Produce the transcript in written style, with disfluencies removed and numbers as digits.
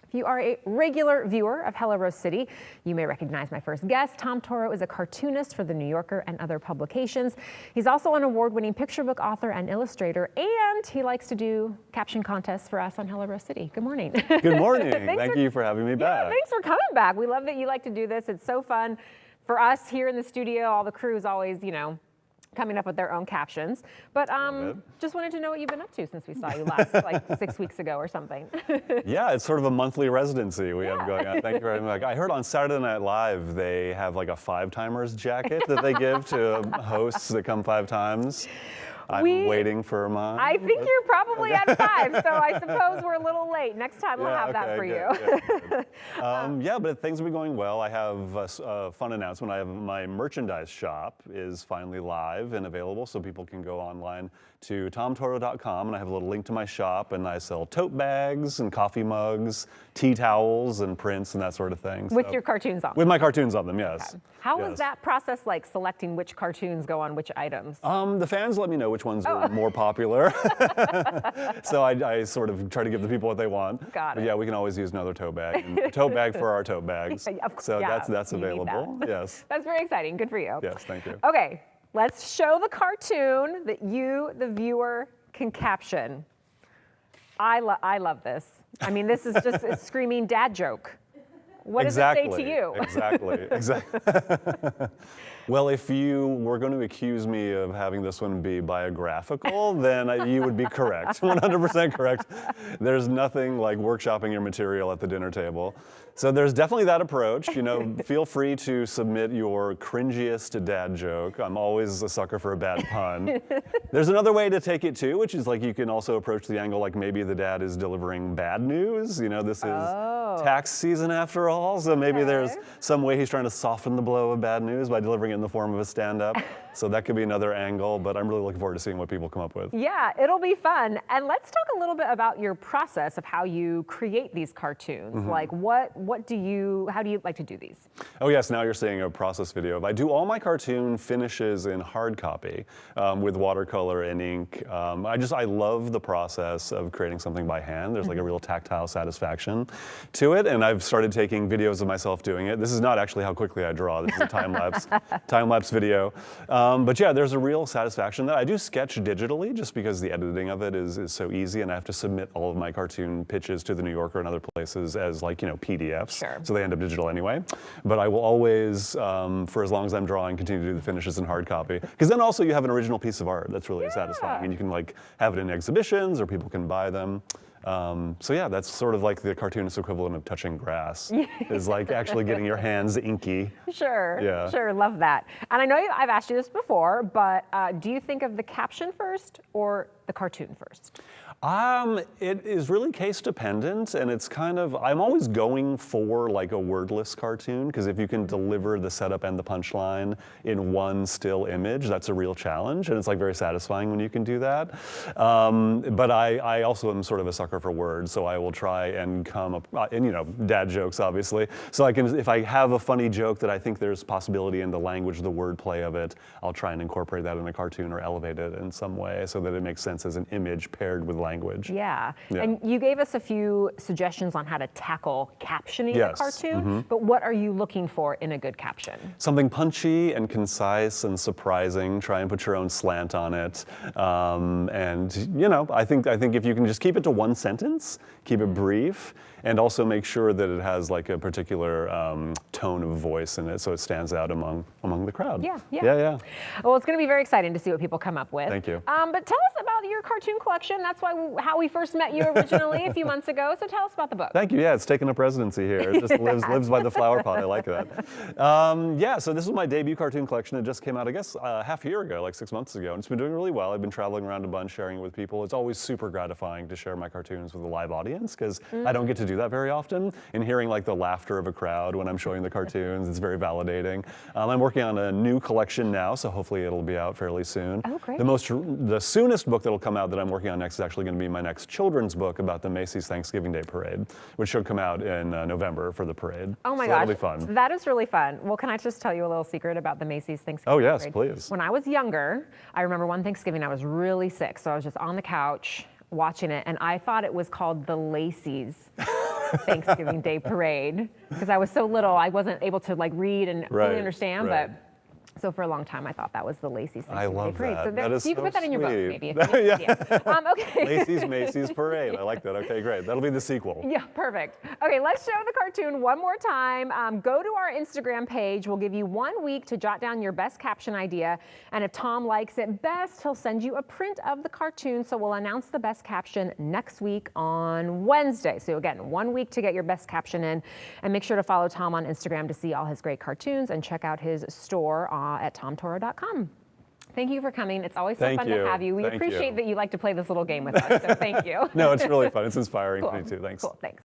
If you are a regular viewer of Hello Rose City, you may recognize my first guest. Tom Toro is a cartoonist for the New Yorker and other publications. He's also an award-winning picture book author and illustrator, and he likes to do caption contests for us on Hello Rose City. Good morning. Good morning. Thank you for having me back. Yeah, thanks for coming back. We love that you like to do this. It's so fun for us here in the studio. All the crew is always, coming up with their own captions. But just wanted to know what you've been up to since we saw you last, like 6 weeks ago or something. Yeah, it's sort of a monthly residency we have going on. Thank you very much. I heard on Saturday Night Live they have like a 5-timers jacket that they give to hosts that come 5 times. I'm waiting for mine. I think you're probably at 5, so I suppose we're a little late. Next time we'll have that for you. Yeah, but things have been going well. I have a fun announcement. I have my merchandise shop is finally live and available, so people can go online to tomtoro.com, and I have a little link to my shop, and I sell tote bags and coffee mugs, tea towels and prints and that sort of thing. With your cartoons on them? With my cartoons on them, yes. Okay. How was that process like, selecting which cartoons go on which items? The fans let me know which ones are more popular. So I sort of try to give the people what they want. Got it. But yeah, we can always use another tote bag. And a tote bag for our tote bags. So that's available. That. Yes. That's very exciting. Good for you. Yes, thank you. Okay, let's show the cartoon that you, the viewer, can caption. I love this. I mean, this is just a screaming dad joke. What does it say to you? Exactly. Well, if you were going to accuse me of having this one be biographical, then you would be correct, 100% correct. There's nothing like workshopping your material at the dinner table. So there's definitely that approach. Feel free to submit your cringiest dad joke. I'm always a sucker for a bad pun. There's another way to take it too, which is like you can also approach the angle like maybe the dad is delivering bad news. This is tax season after all, so maybe there's some way he's trying to soften the blow of bad news by delivering it in the form of a stand-up. So that could be another angle, but I'm really looking forward to seeing what people come up with. Yeah, it'll be fun. And let's talk a little bit about your process of how you create these cartoons. Mm-hmm. Like how do you like to do these? Oh yes, now you're seeing a process video. I do all my cartoon finishes in hard copy with watercolor and ink. I love the process of creating something by hand. There's like a real tactile satisfaction to it, and I've started taking videos of myself doing it. This is not actually how quickly I draw. This is a time-lapse video. But yeah, there's a real satisfaction that I do sketch digitally just because the editing of it is so easy, and I have to submit all of my cartoon pitches to the New Yorker and other places as PDFs. Sure. So they end up digital anyway. But I will always, for as long as I'm drawing, continue to do the finishes in hard copy. Because then also you have an original piece of art that's really satisfying, and you can have it in exhibitions or people can buy them. So yeah, that's sort of like the cartoonist equivalent of touching grass, is like actually getting your hands inky. Sure, yeah. Sure, love that. And I know I've asked you this before, but do you think of the caption first or the cartoon first? It is really case dependent, and it's I'm always going for like a wordless cartoon, because if you can deliver the setup and the punchline in one still image, that's a real challenge, and it's very satisfying when you can do that. But I also am sort of a sucker for words, so I will try and come up, and dad jokes obviously. So if I have a funny joke that I think there's possibility in the language, the wordplay of it, I'll try and incorporate that in a cartoon or elevate it in some way so that it makes sense as an image paired with language. Yeah. And you gave us a few suggestions on how to tackle captioning a cartoon, but what are you looking for in a good caption? Something punchy and concise and surprising. Try and put your own slant on it. I think if you can just keep it to one sentence, keep it brief, and also make sure that it has like a particular tone of voice in it so it stands out among the crowd. Yeah. Well, it's going to be very exciting to see what people come up with. Thank you. But tell us about your cartoon collection. That's how we first met you originally a few months ago. So tell us about the book. Thank you. Yeah, it's taken up residency here. It just lives by the flower pot. I like that. So this was my debut cartoon collection. It just came out, I guess, half a year ago, like 6 months ago, and it's been doing really well. I've been traveling around a bunch, sharing it with people. It's always super gratifying to share my cartoons with a live audience because I don't get to do that very often. And hearing like the laughter of a crowd when I'm showing the cartoons, it's very validating. I'm working on a new collection now, so hopefully it'll be out fairly soon. Oh, great. The soonest book that'll come out that I'm working on next is actually going to be my next children's book about the Macy's Thanksgiving Day Parade, which should come out in November for the parade. Oh my gosh, that'll be fun. That is really fun. Well, can I just tell you a little secret about the Macy's Thanksgiving Parade? Parade? Please. When I was younger, I remember one Thanksgiving I was really sick, so I was just on the couch watching it, and I thought it was called the Lacy's Thanksgiving Day parade because I was so little, I wasn't able to like read and fully understand, but. So for a long time, I thought that was the Lacey's Thanksgiving Day parade. that. So That is you can so put that in your book, sweet. maybe. If you need okay. Lacey's Macy's Parade. I like that. Okay, great. That'll be the sequel. Yeah, perfect. Okay, let's show the cartoon one more time. Go to our Instagram page. We'll give you 1 week to jot down your best caption idea. And if Tom likes it best, he'll send you a print of the cartoon. So we'll announce the best caption next week on Wednesday. So again, 1 week to get your best caption in. And make sure to follow Tom on Instagram to see all his great cartoons and check out his store at tomtoro.com. Thank you for coming. It's always so fun to have you. We appreciate that you like to play this little game with us. So thank you. No, it's really fun. It's inspiring Cool. for me too. Thanks. Cool. Thanks.